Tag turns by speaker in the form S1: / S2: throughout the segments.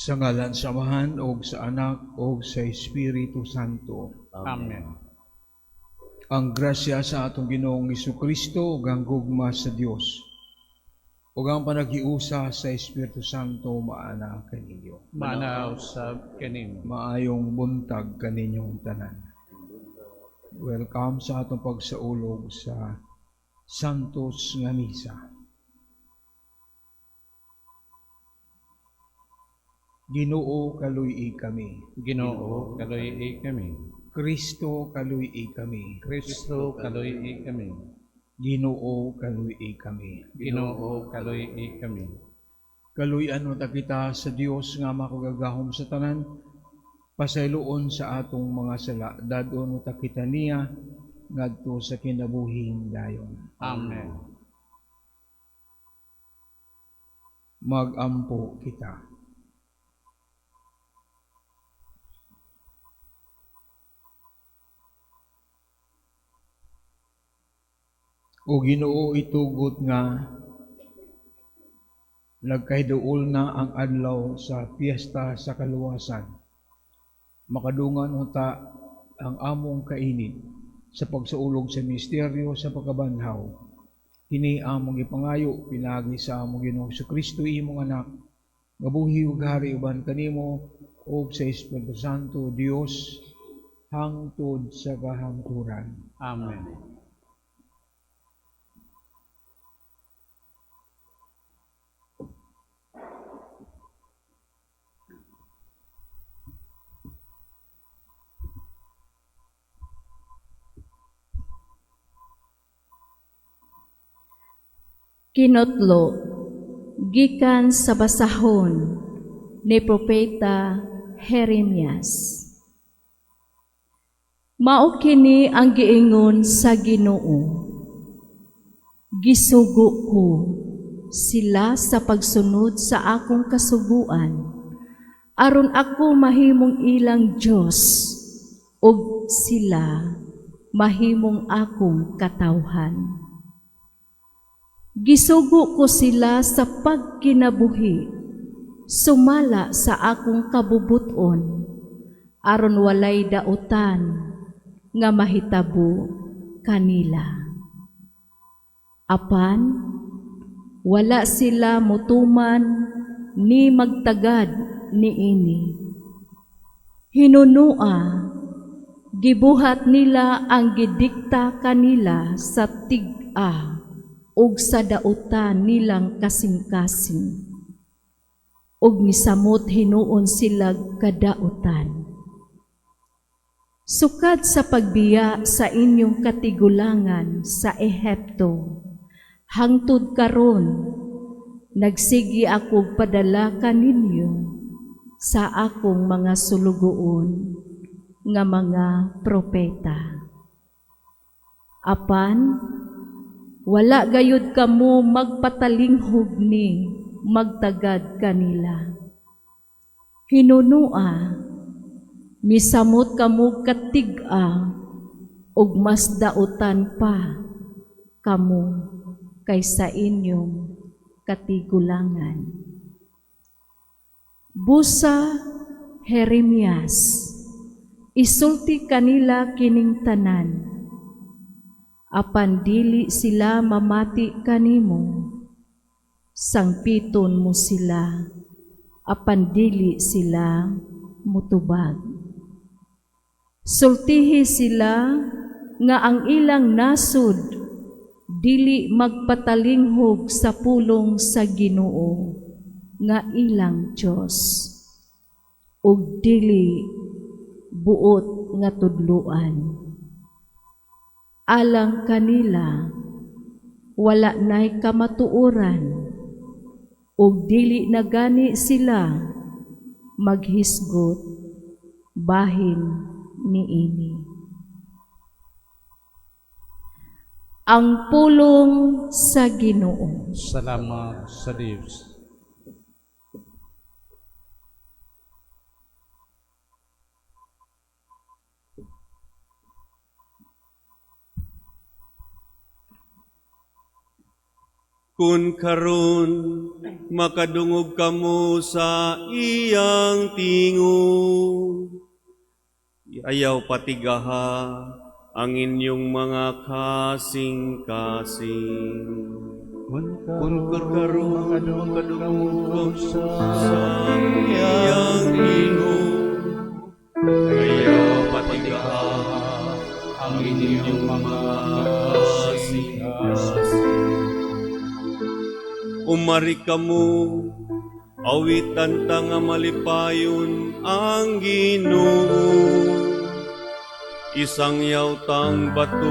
S1: Sa ngalan sa Amahan, o sa Anak, o sa Espiritu Santo.
S2: Amen.
S1: Ang grasya sa atong Ginoong Jesucristo, ug ang gugma sa Dios, ug ang panaghiusa sa Espiritu Santo maana kaninyo.
S2: Manaw sa kanin.
S1: Maayong buntag kaninyong tanan. Welcome sa atong pagsaulog sa Santos nga Misa. Ginoo kaluy kami.
S2: Ginoo, kaloy kami.
S1: Kristo kaluy kami.
S2: Kristo, kaloy kami.
S1: Ginoo kaluy kami.
S2: Ginoo, kaloy kami.
S1: Kaluyan mo ta kita sa Dios nga makagagahom sa tanan, pasayloon sa atong mga sala, dadon mo ta kita niya ngadto sa kinabuhing dayon.
S2: Amen.
S1: Magampo kita. O Ginoo, itugot nga nagkaiduol na ang adlaw sa piyesta sa kaluwasan. Makadungan unta ang among kainit sa pagsaulog sa misteryo sa pagkabanhaw. Kini among ipangayo pinagi sa among Ginoong Jesucristo imong anak, nga buhi ug hari uban kanimo ug sa Espiritu Santo Dios hangtod sa kahangturan.
S2: Amen.
S3: Kinotlo, gikan sa basahon ni Propeta Jeremias. Mao kini ang giingon sa Ginoo. Gisugo ko sila sa pagsunod sa akong kasuguan, aron ako mahimong ilang Dios, ug sila mahimong akong katawhan. Gisugo ko sila sa pagkinabuhi, sumala sa akong kabubuton, aron walay dautan nga mahitabo kanila. Apan, wala sila mutuman ni magtagad niini. Hinunua, gibuhat nila ang gidikta kanila sa tig-a ug sa dautan nilang kasing-kasing. Ug misamot hinuon sila kadautan. Sukad sa pagbiya sa inyong katigulangan sa Ehipto, hangtod karon, nagsigi ako padala kaninyo sa akong mga sulugoon nga mga propeta. Apan, wala gayud kamo magpatalinghog ni magtagad kanila. Hinunua, misamot kamo katig-a, ug mas dautan pa kamo kaysa inyong katigulangan. Busa Jeremias, isulti kanila kining tanan, apan dili sila mamati kanimo, sangpiton mo sila, apan dili sila mutubag. Sultihi sila nga ang ilang nasud dili magpatalinghog sa pulong sa Ginoo nga ilang Dios, ug dili buot nga tudluan. Alang kanila, wala na'y kamatuoran, ug dili na gani sila maghisgot bahin niini. Ang pulong sa Ginoo.
S2: Salamat sa Diyos.
S4: Kun karon makadungog kamo sa iyang tingog, ayaw patigaha ang inyong mga kasing-kasing. Kun karon makadungog sa iyang tingog, ayaw patigaha ang inyong mga kasing-kasing. Umari kamo, awitan ta nga malipayon ang Ginoo. Isang yawtang bato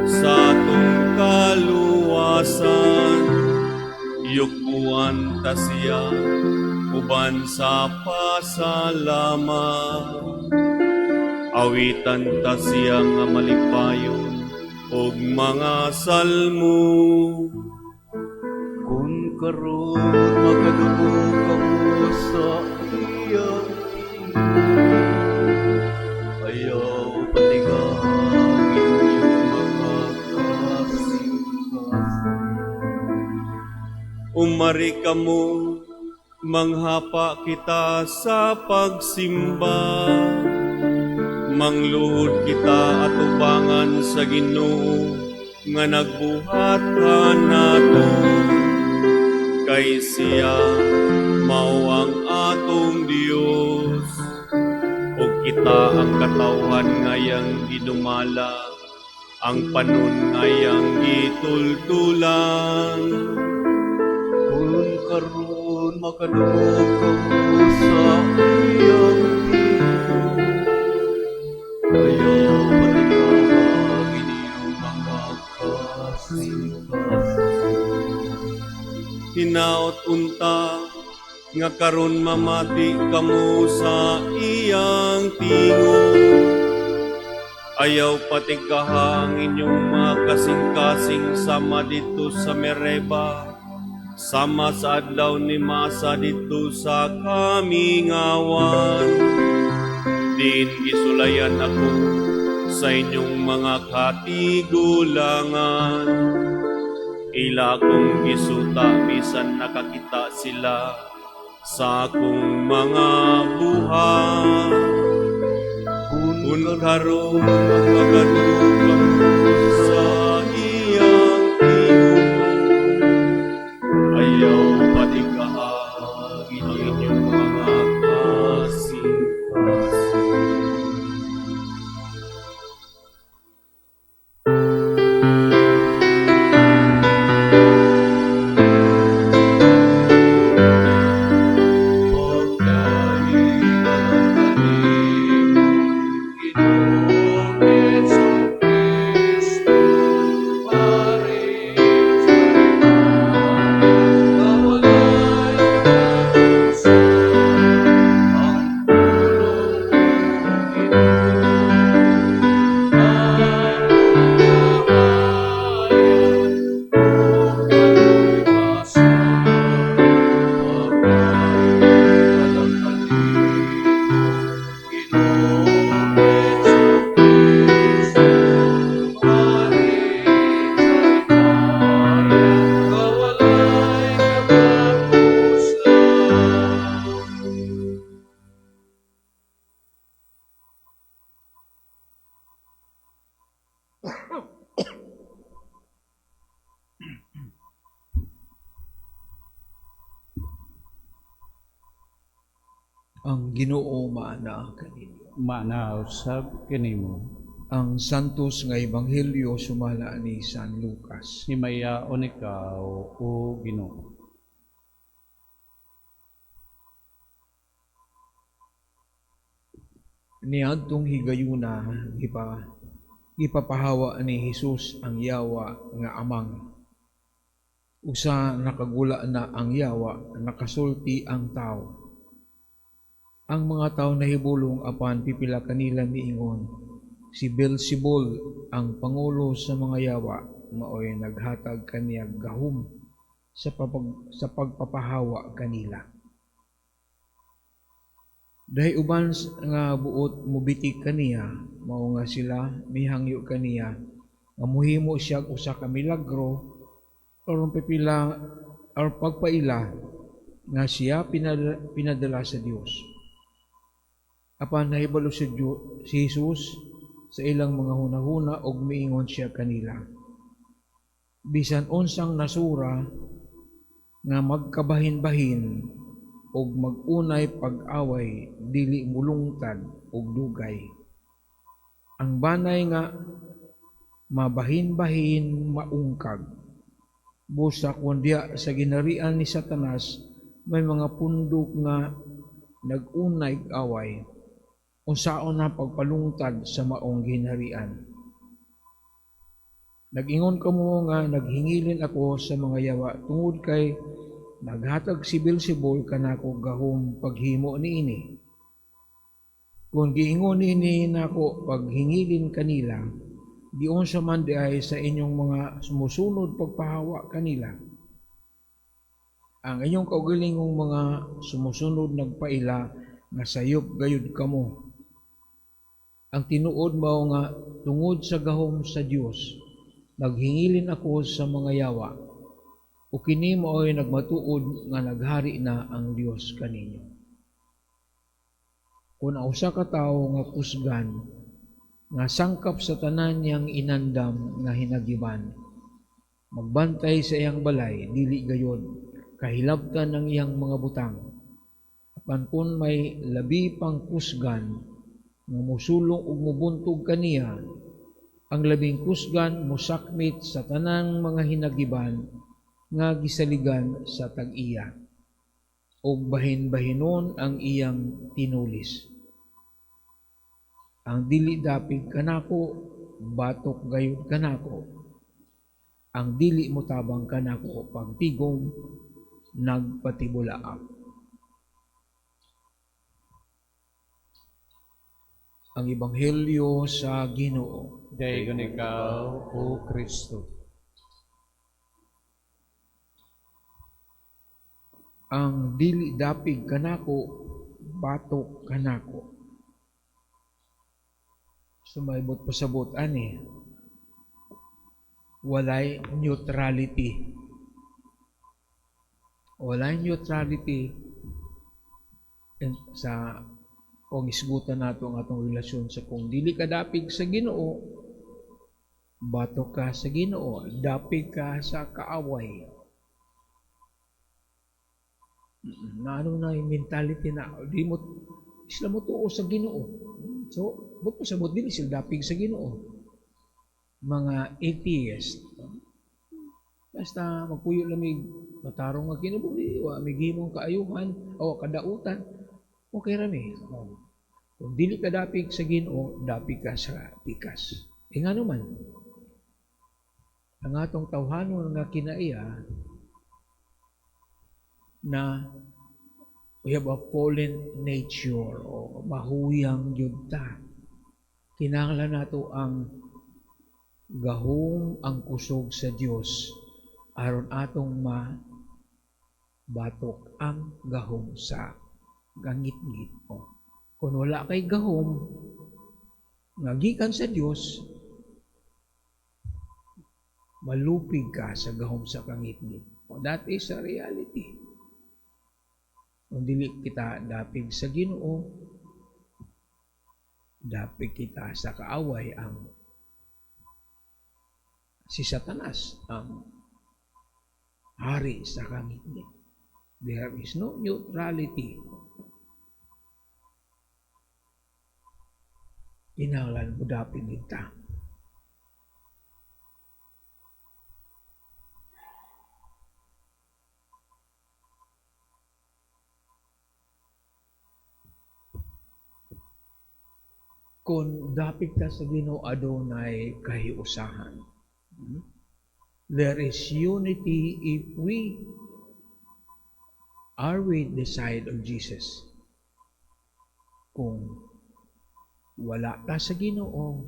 S4: sa atong kaluwasan, yukuan ta siya uban sa pasalamat. Awitan ta siya nga malipayon og mga salmo. Kun karon makadungog kamo sa iyang tingog, ayaw patigang inyong mga kasing-kasing. Umari kamo, manghapa kita sa pagsimba, mangluhod kita atubangan sa Ginoo nga nagbuhat kanato. Kay siya mao ang atong Dios, ug kita ang katawhan ngayang ginumala, ang panon ngayang gitultulan. Kung karon makadungog kamo sa iyang tingog, ayaw patigang inyong mga kasing-kasing. Hinaot unta nga karon mamati kamo sa iyang tingog, ayaw patigahang inyong mga kasing-kasing sama dito sa Mereba, sama sa adlaw ni Masa dito sa kamingawan. Din gisulayan ako sa inyong mga katigulangan. Ila kong gisuta bisan nakakita sila sa akong mga buhat. Kun karon makadungog kamo sa iyang tingog, ayaw patigahang inyong mga kasing-kasing.
S1: Ang Ginoo maana kaninyo.
S2: Maanaw sab kinimo.
S1: Ang santos nga ebanghelyo sumala ni San Lucas.
S2: Himayaon ikaw o Ginoo.
S1: Niadtong higayuna gipapahawa ni Hesus ang yawa nga amang. Usa nakagula na ang yawa, nakasulti ang tao. Ang mga tao nahibulong apan pipila kanila niingon, si Beelzebul ang pangulo sa mga yawa, maoy naghatag kaniyag gahom sa pagpapahawa kanila. Dahil uban nga buot mubitik kaniya, mao nga sila mihangyo kaniya, nga muhimo siya usa ka milagro aron pipila or pagpaila nga siya pinadala sa Dios. Apan nahibalo si Jesus sa ilang mga hunahuna og miingon siya kanila. Bisan unsang nasura nga magkabahin-bahin og mag-unay pag-away dili mulungtad og dugay. Ang banay nga mabahin-bahin maungkag. Busa kundiya sa ginarian ni Satanas may mga pundok nga nag-unay away unsaon na pagpalungtad sa maong ginarian. Nag-ingon kamo nga naghingilin ako sa mga yawa tungod kay naghatag si Beelzebul kanako gahom paghimo niini. Kung giingon niini nako paghingilin kanila, diyon sa man di ay sa inyong mga sumusunod pagpahawa kanila. Ang inyong kaugalingong mga sumusunod nagpaila nga sayop gayud kamo. Ang tinuod mao nga tungod sa gahom sa Dios, naghingilin ako sa mga yawa. O kini mao ay nagmatuod nga naghari na ang Dios kaninyo. Kung usa ka tawo nga kusgan nga sangkap sa tanan niyang inandam nga hinagiban, magbantay sa iyang balay, dili gayod kahilabtan ng iyang mga butang. Apan kung may labi pang kusgan nga musulong ug mubuntog kaniya, ang labing kusgan musakmit sa tanang mga hinagiban nga gisaligan sa tag-iya, ug bahin-bahinon ang iyang tinulis. Ang dili dapig kanako, batok gayud kanako. Ang dili motabang kanako, pagtigom, nagpatibulaak. Ang Ebanghelyo sa Ginoo.
S2: Dayon ikaw, O Kristo.
S1: Ang dili dapig kanako, batok kanako. Sumaybot pasabot ani. Walay neutrality. Walay neutrality sa kung isgutan nato ang atong relasyon sa kung dili ka dapig sa Ginoo, batok ka sa Ginoo, dapig ka sa kaaway. Na ano na yung mentality na di mo isla mo tuo sa Ginoo. So, but pasabot din sila dapig sa Ginoo. Mga atheist. Basta magpuyo lamig matarong nga kinabuhi, wa migimong kaayuhan o kadautan. Okay rami. Kung dili ka dapig sa Ginoo, dapig ka sa pikas. E nga naman, ang atong tawhanon nga kinaiya na we have a fallen nature o mahuyang yugta. Kinahanglan nato ang gahom ang kusog sa Dios aron atong mabatok ang gahom sa gangit-ngit. Kung wala kay gahom nga gikan sa Dios, malupig ka sa gahom sa kangit-ngit. That is a reality. Kung dili kita dapig sa Ginoo, dapig kita sa kaaway ang si Satanas, ang hari sa kangit-ngit. There is no neutrality. Kinahanglan mo dapig kita. Kung dapig ta sa Ginoo, adunay kahiusahan. There is unity if we are with the side of Jesus. Kung wala ta sa Ginoo,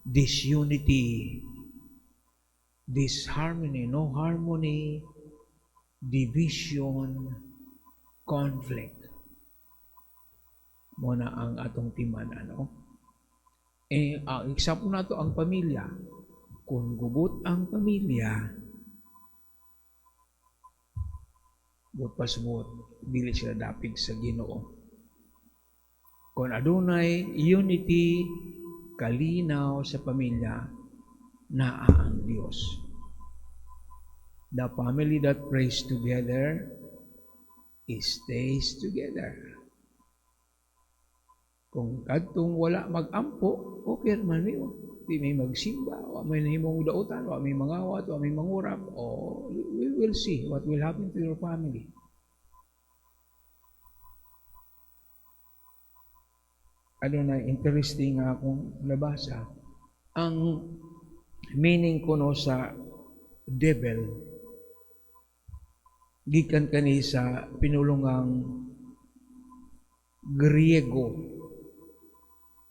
S1: disunity, disharmony, no harmony, division, conflict. Muna ang atong timan, ano? Ang example na to ang pamilya. Kung gubot ang pamilya, But pasabot, dili sila dapig sa Ginoo. Kung adunay unity, kalinaw sa pamilya, naa ang Dios. The family that prays together stays together. Kung kadtong wala mag-ampo, okay man niyo. Di may magsimba, wa may nahimong dautan, wa may mangawat, wa may mangurap. Oh, we will see what will happen to your family. Ano na interesting nga akong nabasa. Ang meaning ko no sa devil, gikan kani sa pinulungang Griego.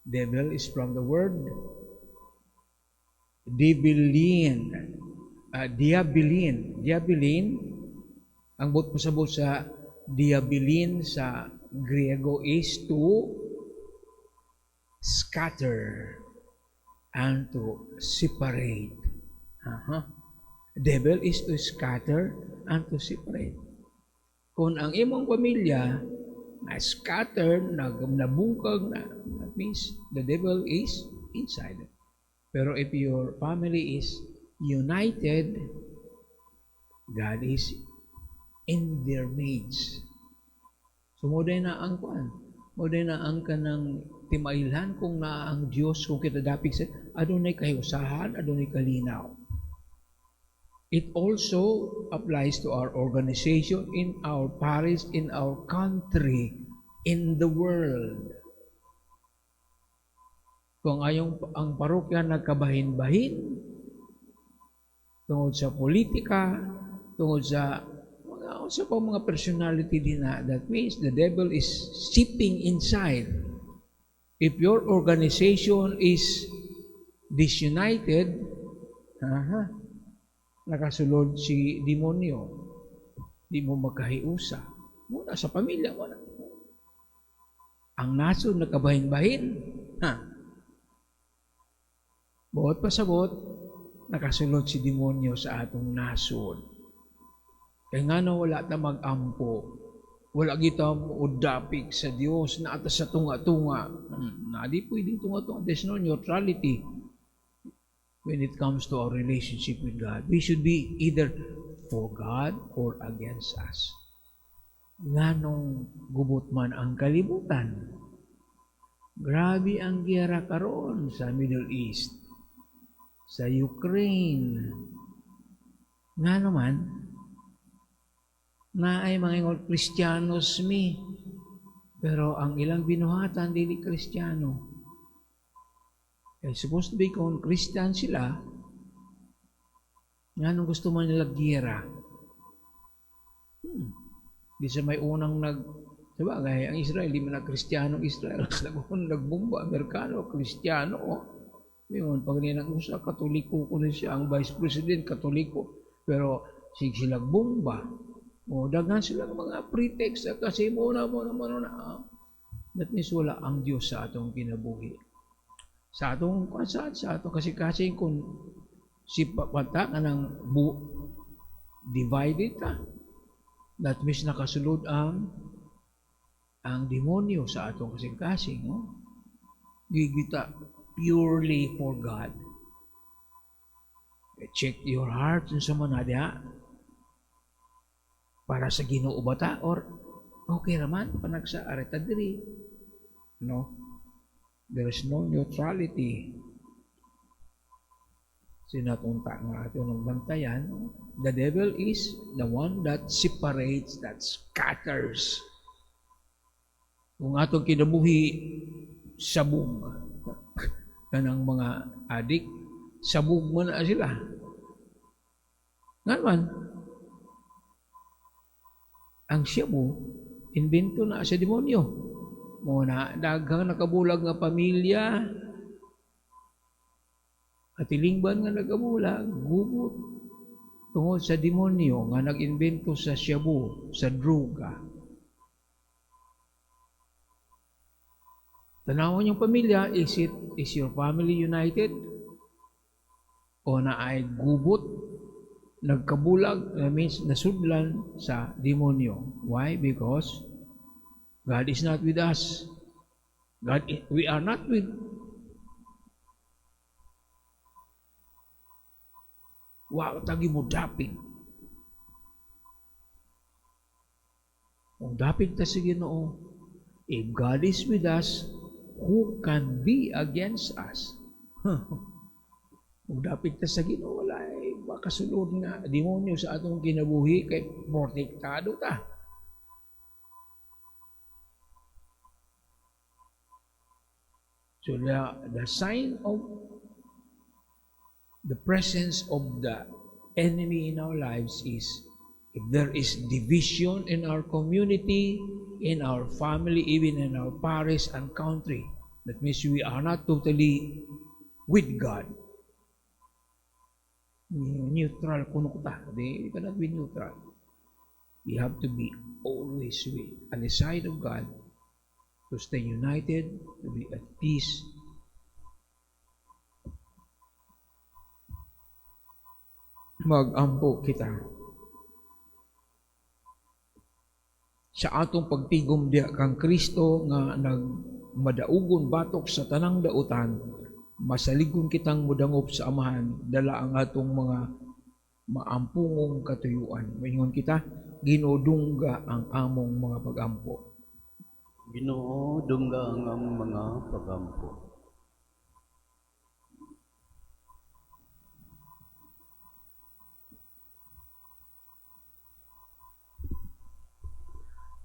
S1: Devil is from the word diabilin. Diabilin, ang pasabot sa diabilin sa Griego is to scatter and to separate. Devil is to scatter and to separate. Kung ang imong pamilya na scatter, nabungkag na, that means the devil is inside. Pero if your family is united, God is in their midst. So, moday na ang kuan. Moday na ang kanang timailhan kung na ang Diyos kung kita dapig sa adunay kahiusahan, adunay kalinaw. It also applies to our organization, in our parish, in our country, in the world. Kung ang parokya nagkabahin-bahin, tungod sa politika, tungod sa mga personality din na, that means the devil is seeping inside. If your organization is disunited, nakasulod si demonyo, di mo magkahiusa. Muna sa pamilya mo na. Ang nasod nakabahin-bahin, Bawat pasabot, nakasulod si demonyo sa atong nasod. Kaya nga na wala ta mag-ampo, wala kita udapig sa Dios na atas sa tunga-tunga. Na di pwedeng tunga-tunga. There's no neutrality when it comes to our relationship with God. We should be either for God or against us. Nganong gubot man ang kalibutan. Grabe ang giyera karon sa Middle East, sa Ukraine. Nga naman, na ay mga Kristiyanos mi, pero ang ilang binuhatan dili Kristiyano. Kaya supposed to be kung Christian sila, nga nung gusto man nila giyera. Di sa may unang sabagay, ang Israel, di man na Kristiyano Israel. Nagbumba, Amerikano, Kristiyano. Ngayon, pag nang-usa, Katoliko ko na siya, ang Vice President, Katoliko. Pero, silang bomba. O, dagan silang mga pretext, kasi muna. That means wala ang Diyos sa atong kinabuhi. Sa atong kasi kung si pata ka ng divided ka, that means nakasulod ang demonyo sa atong kasing-kasing. Gigita purely for God. Check your heart sa manadya para sa Ginoo bata or okay raman panagsa areta diri. No? There is no neutrality. Sinatunta nga ato ng bantayan, the devil is the one that separates, that scatters. Kung atong kinabuhi sabog, kanang mga adik, sabog mo na sila. Nga naman, ang shabu, invento na sa demonyo. Muna, daghang nakabulag nga pamilya, katilingban nga nakabulag, gubot, tungod sa demonyo nga nag-invento sa shabu, sa droga. Tanawon yung pamilya, is your family united? O na ay gubot nagkabulag, means nasudlan sa demonyo. Why? Because God is not with us. We are not with. Wow, tagi mo dapit. Kung dapit ta sa Ginoo, if God is with us, who can be against us? Kung dapit ta sa Ginoo, wala makasulod nga demonyo sa atong kinabuhi kay protektado ta. So the sign of the presence of the enemy in our lives is if there is division in our community, in our family, even in our parish and country, that means we are not totally with God. Neutral kuno ta. We cannot be neutral. We have to be always on the side of God, to stay united, to be at peace. Mag-ampo kita sa atong pagtigom diha kang Kristo nga nagmadaugon batok sa tanang dautan, masaligon kitang mudangop sa Amahan, dala ang atong mga maampungong katuyuan. Maingon kita, Ginoo dungga ang among mga pag-ampo.
S2: Ginoo, dungga ang among mga pagampo.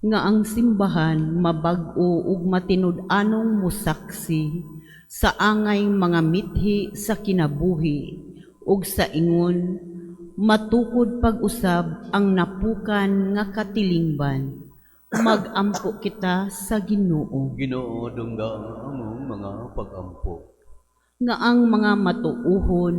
S5: Nga ang simbahan mabag-o ug matinud-anong musaksi sa angay mga mithi sa kinabuhi ug sa ingon matukod pag-usab ang napukan nga katilingban. Mag-ampo kita sa Ginoo.
S2: Ginoo, dungga ang among mga pagampo.
S5: Nga ang mga matuuhon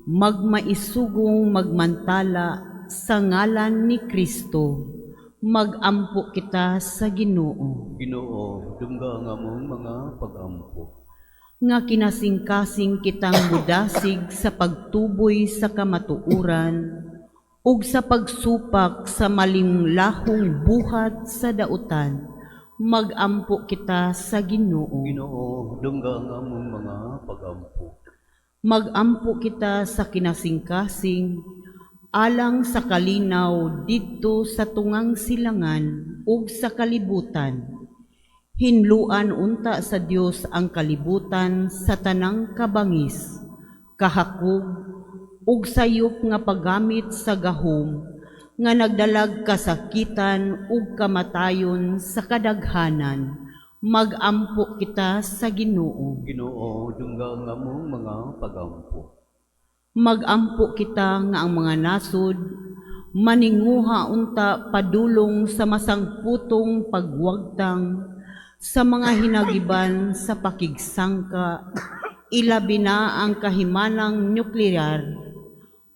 S5: magmaisugong magmantala sa ngalan ni Kristo. Mag-ampo kita sa Ginoo.
S2: Ginoo, dungga ang among mga pagampo.
S5: Nga kinasingkasing kitang mudasig sa pagtuboy sa kamatuuran ug sa pagsupak sa malinglahong buhat sa dautan, mag-ampo kita sa Ginoo.
S2: Ginoo, dungga ang among mga pagampo.
S5: Mag-ampo kita sa kinasingkasing alang sa kalinaw didto sa tungang silangan ug sa kalibutan. Hinluan unta sa Dios ang kalibutan sa tanang kabangis, kahakog, ug sayop nga paggamit sa gahom nga nagdalag kasakitan ug kamatayon sa kadaghanan. Mag-ampo kita sa Ginoo.
S2: Ginoo, dungga ang among mga pagampo.
S5: Mag-ampo kita nga ang mga nasod maninguha unta padulong sa masangputong pagwagtang sa mga hinagiban sa pakigsangka, ilabi na ang kahimanang nuklear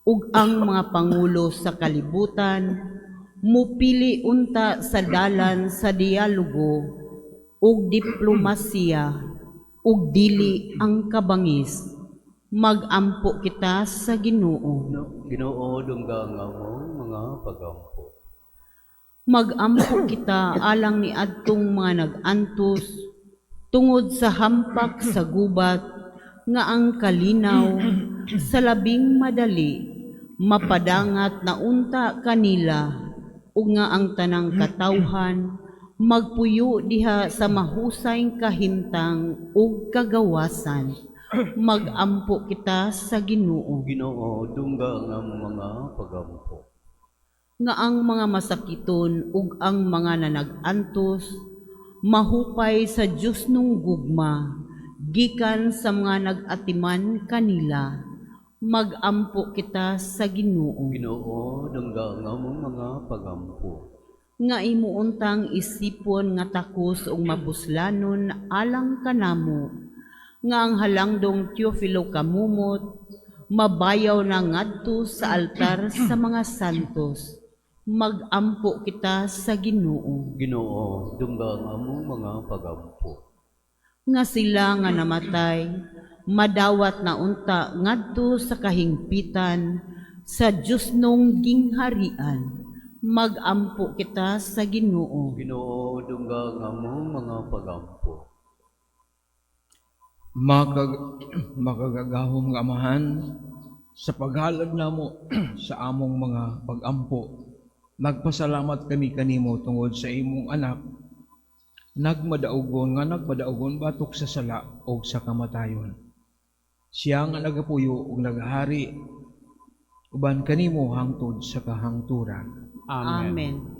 S5: ug ang mga pangulo sa kalibutan mupili unta sa dalan sa dialogo ug diplomasiya ug dili ang kabangis. Mag-ampo kita sa Ginoo.
S2: Ginoo, dungga ang among mga pagampo.
S5: Mag-ampo kita alang ni adtong mga nag-antos tungod sa hampak sa gubat nga ang kalinaw sa labing madali mapadangat na unta kanila ug nga ang tanang katawhan magpuyo diha sa mahusay kahimtang ug kagawasan. Mag-ampo kita sa Ginoo.
S2: Ginoo, dungga ang among mga pagampo.
S5: Nga ang mga masakiton ug ang mga nanag-antos mahupay sa Dios nung gugma gikan sa mga nag-atiman kanila. Mag-ampo kita sa Ginoo.
S2: Ginoo, dungga ang among mga pagampo.
S5: Nga imuuntang isipon nga takos ug mapuslanon alang kanamo nga ang halangdong Teofilo kamumot mabayaw na ngadto sa altar sa mga santos. Mag-ampo kita sa Ginoo.
S2: Ginoo, dungga ang among mga pagampo.
S5: Nga sila nga namatay madawat na unta ngadto sa kahingpitan sa Diyos nung gingharian, magampo kita sa Ginoo.
S2: Ginoo, dungga nga mo mga pagampo.
S1: Makagagahom nga amahan, sa paghalad namo sa among mga pagampo, nagpasalamat kami kanimo tungod sa imong anak, nagmadaugon batok sa sala o sa kamatayon. Siya nga nagapuyo ug naghari, uban kanimo hangtod sa kahangturan.
S5: Amen.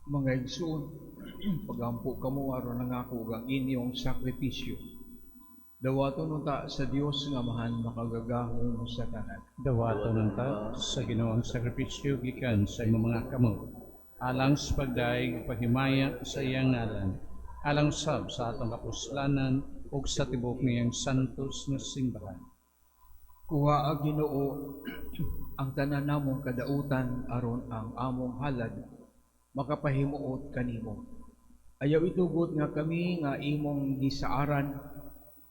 S1: Mga igsoon, pagampo kamo aron nangako ang inyong sakripisyo. Dawaton unta sa Dios nga mahan makagagahom sa tanan.
S6: Dawaton ta sa Ginoong sakripisyo gikan sa imong mga kamot. Alang sa pagdaig paghimaya sa iyang ngalan. Alang sab sa atong kapuslanan ug sa tibok niyang santos nga simbahan.
S1: Kuha ang Ginoo ang tanan namong kadautan aron ang among halad makapahimuot kanimo. Ayaw itugot nga kami nga imong gisaaran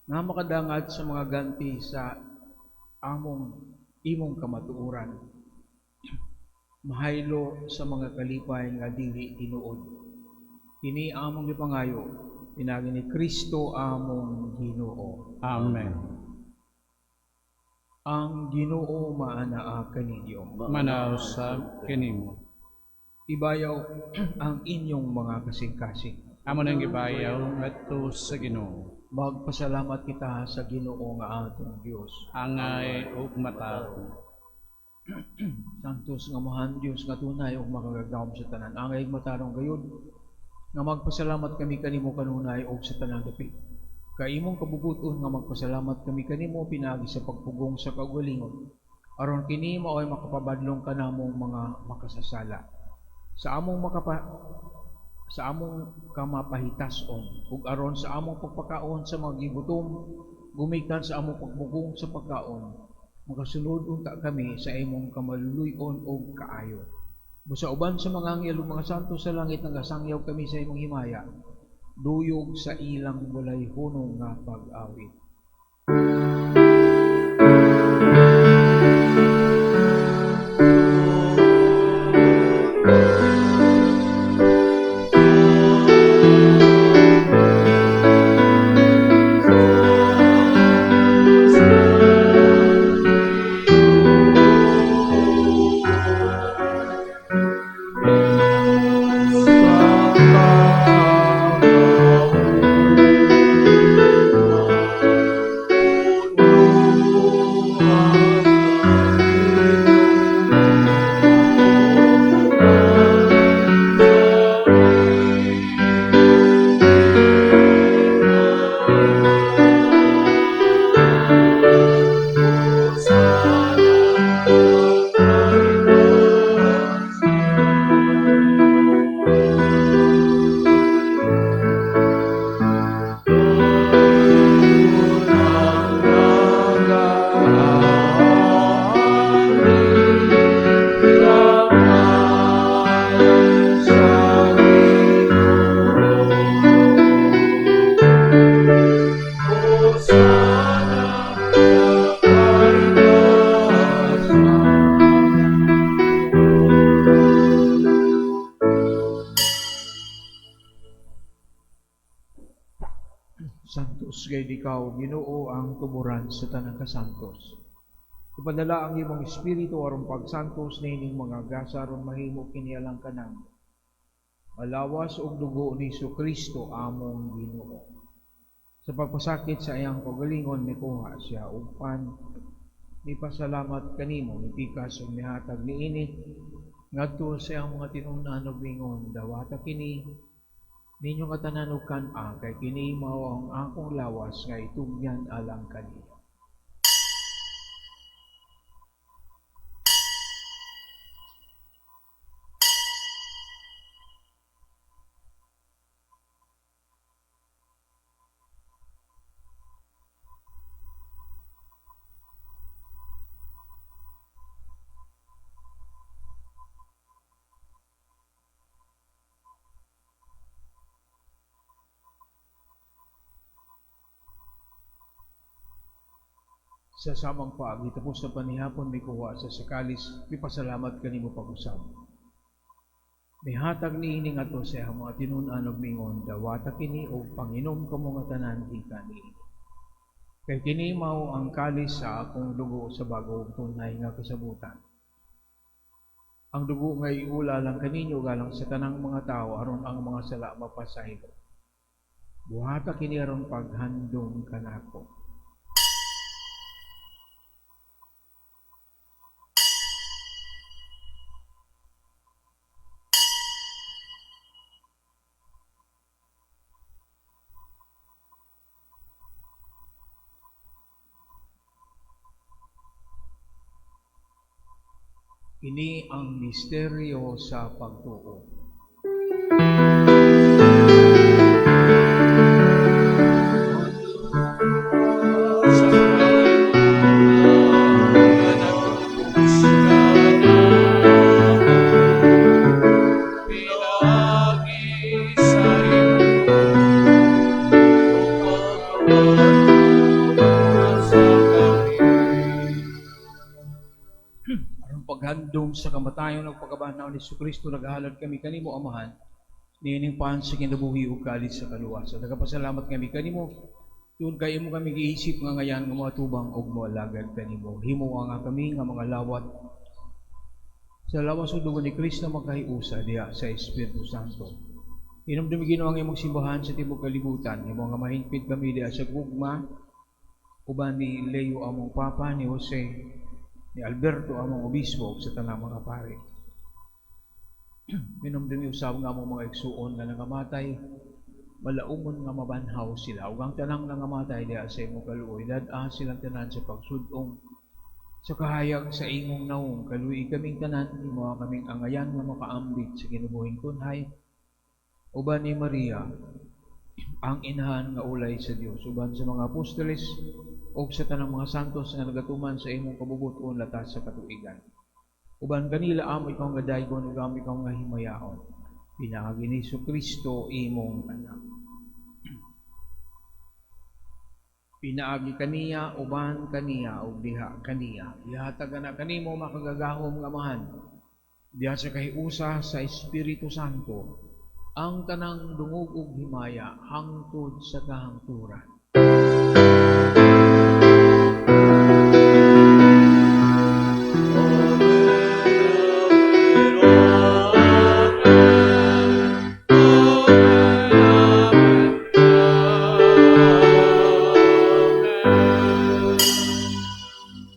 S1: nga makadangad sa mga ganti sa imong kamatuoran. Mahaylo sa mga kalipay nga dili tinuod. Kini among gipangayo, pinagi ni Kristo among Ginoo.
S6: Amen.
S1: Ang Ginoo maanaa kaninyo.
S6: Manaw sa kanimo.
S1: Ibayaw ang inyong mga kasing-kasing.
S6: Amo nang gibayaw ngadto sa Ginoo.
S1: Magpasalamat kita sa Ginoo nga atong Dios.
S6: Angay ug mataw.
S1: Santos nga mahan Dios nga tunay ug makagagahom sa tanan. Angay matarong gayud nga magpasalamat kami kanimo kanunay ug sa tanang dapit. Kay imong kabubuton nga magpasalamat kami kanimo pinagi sa pagpugong sa kaugalingon. Aron kini maoy makapabadlong kanamong mga makasasala. Sa among kamapahitason ug aron sa among pagpakaon sa mga gigutom gumikan sa among pagbugong sa pagkaon makasunod unta kami sa imong kamaluluy-on ug kaayo busa uban sa mga anghel ug mga santo sa langit nagasangyaw kami sa imong himaya duyog sa ilang walay hunong nga pag-awit. Santos kay ikaw, Ginoo ang tuburan sa tanang kasantos. Ipadala ang imong espiritu aron pagsantos nining mga gasa aron mahimo kinialang kanang malawas og dugo ni Kristo among Ginoo. Sa pagpasakit sa iyang kagalingon mikuha siya upan ni pasalamat kanimo ni pikas ug mihatag niini ngadto sa iyang mga tinunan ug mingon dawata kini ninyo katanan og kan-a kay kini mao ang akong lawas nga itugyan alang kaniya. Sa samang paagi tapos na panihapon may kuha sa sakalis pipasalamat kanimo pag-usab. May hatag niini ngadto sa iyang mga tinunan ug mingon dawata kini og panginom kamo nga tanan kini. Kay kini mao ang kalis sa akong dugo sa bag-ong tunay nga kasabutan. Ang dugo nga iula lang kaninyo galang sa tanang mga tao aron ang mga sala mapasaylo. Buhata kini aron paghandom kanako. Ini ang misteryo sa pagtuo. Paghandom sa kamatayon ng pagkabanaw ni Kristo naghalad kami kanimo amahan niining paan sa kinabuhi ug kalit sa kaluwasan. Nagapasalamat kami kanimo tungod kay imo kami giisip nga ngayan nga matubang og moalagad kanimo. Himo nga kami nga mga lawat sa lawas ug dugo ni Kristo makahiusa diha sa Espiritu Santo. Hinumdumi Ginoo ang imong simbahan sa tibuok kalibutan. Imo nga mahingpit kami diha sa gugma uban ni Leo among papa, ni Jose, ni Alberto among obispo sa tanang mga pare. Minumdumi usab nga among mga igsuon nga nangamatay, malaumon nga mabanhaw sila. Ug ang tanang nangamatay diha sa imong kaluoy, dad-a silang tanan sa pagsudong sa kahayag sa imong naong. Kaluoy kaming tanan, imo kaming angayan nga makaambit sa kinabuhing kunhay. Uban ni Maria, ang inahan nga ulay sa Dios, uban sa mga apostoles o sa tanang mga santos nga nagatuman sa imong kabubuton latas sa katuigan. Uban kanila amo ikaw nga daygon ug amo ikaw nga himayaon. Pinaagi ni Kristo imong anak. Pinaagi kaniya uban kaniya ug diha kaniya. Ihatag na kanimo makagagahom nga amahan. Diha sa kahiusa sa Espiritu Santo ang tanang dungog ug himaya hangtod sa kahangturan.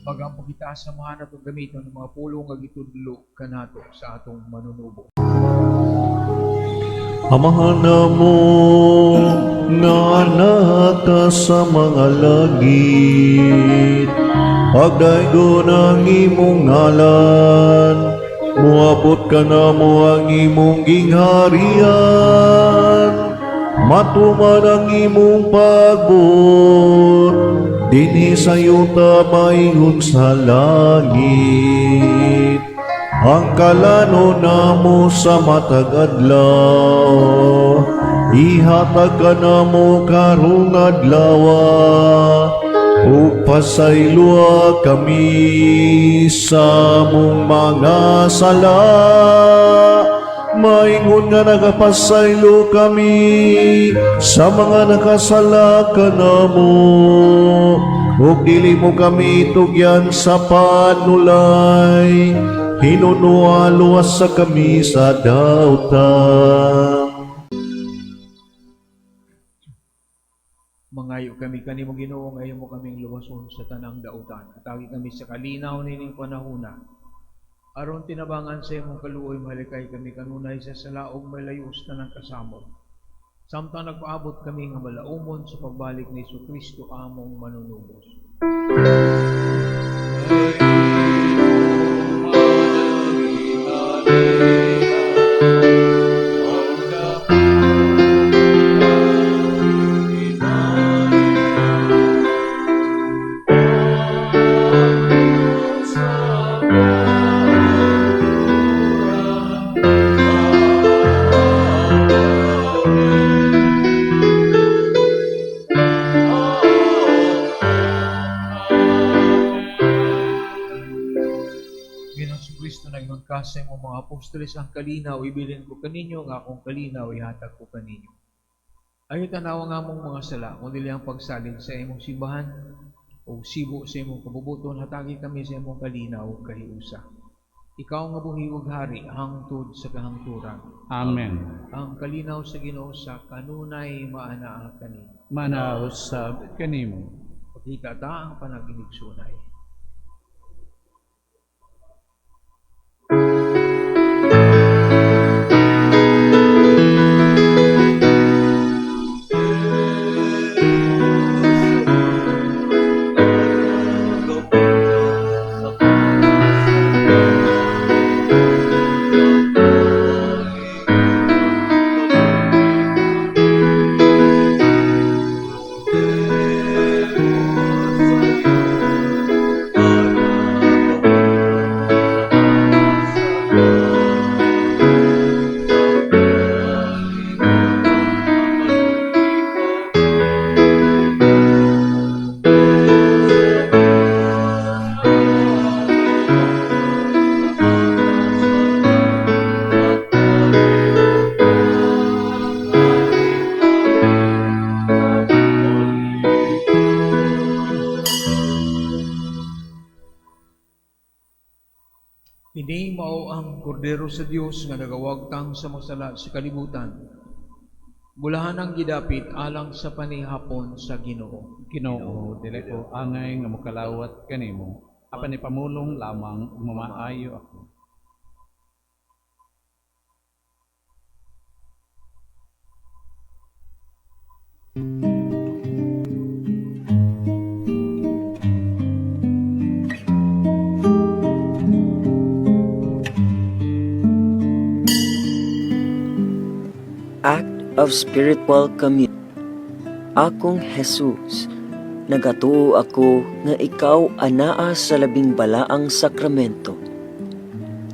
S1: Bagang pagkita samahan atong gamiton ng mga pulong nga gitudlo kanato sa atong manunubo.
S7: Amahan mo nga nata sa mga langit, pagdaygon ang imong ngalan, muabot ka na mo ang imong gingharian, matuman ang imong pagbuot, dinhi sa yuta maingon sa langit. Ang kalano namo sa matag adlaw, ihatag ka namo karong adlawa, ug pasaylua kami sa mong mga sala, maingon nga nagapasaylo kami sa mga nakasala kanamo. Ug dili mo kami tugyan sa panulay, hinunua luwas sa kami sa dauta.
S1: Mangayo kami kanimo Ginoo, ngayon mo kaming luwason sa tanang dautan. Atagi kami sa kalinaw nining panahona. Aron tinabangan sa imong kaluoy, mahalikay kami kanunay sa salaog malayos na ng kasamot. Samtang nagpaabot kami nga malaumon sa pagbalik ni Jesucristo among manunubos. Kristo nagmangkas sa imong mga apostoles ang kalinaw, ibilin ko kaninyo, nga akong kalinaw, ihatag ko kaninyo. Ayaw tanawa nga mong mga sala, kung dili ang pagsalig sa imong simbahan, o sibo sa imong kabubuton, hatagi kami sa imong kalinaw, kahiusa. Ikaw nga buhiwag hari, hangtod sa kahangturan.
S6: Amen.
S1: Ang kalinaw sa Ginoo sa kanunay maanaa kani.
S6: Manausab kanimo.
S1: Pagkita ta ang panaginig sunay. Ini mao ang kordero sa Dios nga nagawagtang sa masala sa kalibutan. Bulahan ang gidapit alang sa panihapon sa Ginoo.
S6: Ginoo, dili ko angay nga mokalawat kanimo. Apan ipamulong lamang mamaayo ako.
S8: Act of Spiritual Communion. Akong Jesus, nagatuo ako nga ikaw anaa sa labing balaang sakramento.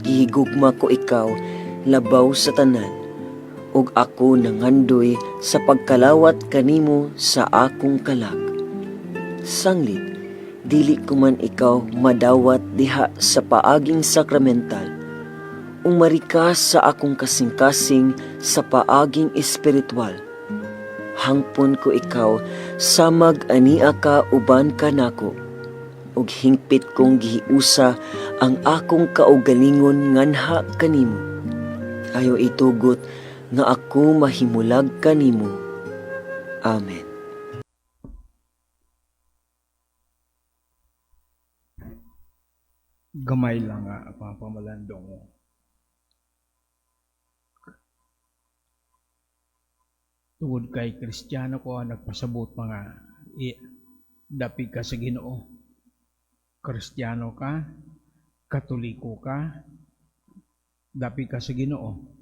S8: Gihigugma ko ikaw labaw sa tanan, ug ako nangandoy sa pagkalawat kanimo sa akong kalag. Sanglit, dili ko man ikaw madawat diha sa paaging sakramental, umarikas sa akong kasing-kasing sa paaging espiritual. Hangpon ko ikaw, samag ania ka uban ka nako, ug hingpit kong gihiusa ang akong kaugalingon nganha kanimo. Ayo itugot nga ako mahimulag kanimo. Amen.
S1: Gamay lang nga pamalandong mo. Tungod kay Kristiyano ko nagpasabot mga dapig ka sa Ginoo. Kristiyano ka, Katoliko ka, dapig ka sa Ginoo.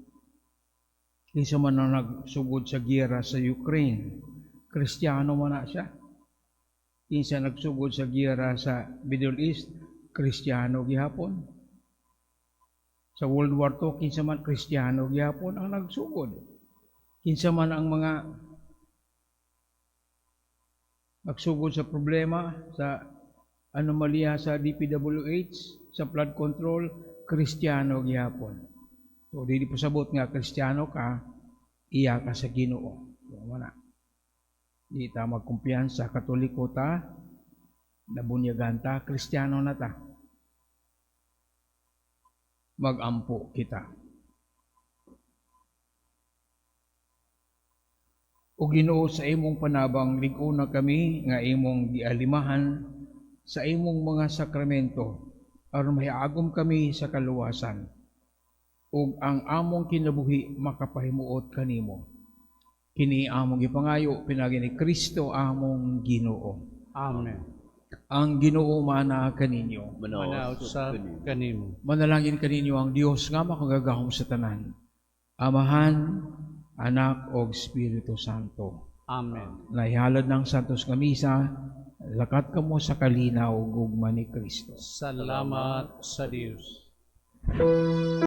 S1: Kinsa man ang nagsugod sa giyera sa Ukraine, Kristiyano man na siya. Kinsa nagsugod sa giyera sa Middle East, Kristiyano gihapon. Sa World War II, kinsa man Kristiyano gihapon ang nagsugod. Kinsa man ang mga nagsugod sa problema, sa anomalya sa DPWH, sa flood control, Kristiyano gihapon. So, di pasabot nga Kristiyano ka, iya ka sa Ginoo. So, wala. Di ta magkumpiyansa, Katoliko ta, nabunyagan ta, Kristiyano na ta. Magampo kita. O Ginoo, sa imong panabang, liguna kami nga imong gialimahan sa imong mga sakramento aron mahiagom kami sa kaluwasan ug ang among kinabuhi makapahimuot kanimo. Kini among gipangayo pinagi ni Kristo among Ginoo.
S6: Amen.
S1: Ang Ginoo mana kaninyo.
S6: Manaot sa kanimo.
S1: Manalangin kaninyo ang Dios nga makagagahom sa tanan. Amahan, Anak o Espiritu Santo.
S6: Amen.
S1: Naihalad ng Santos nga Misa, lakat kamo sa kalinaw ug ugma ni Kristo.
S6: Salamat sa Dios.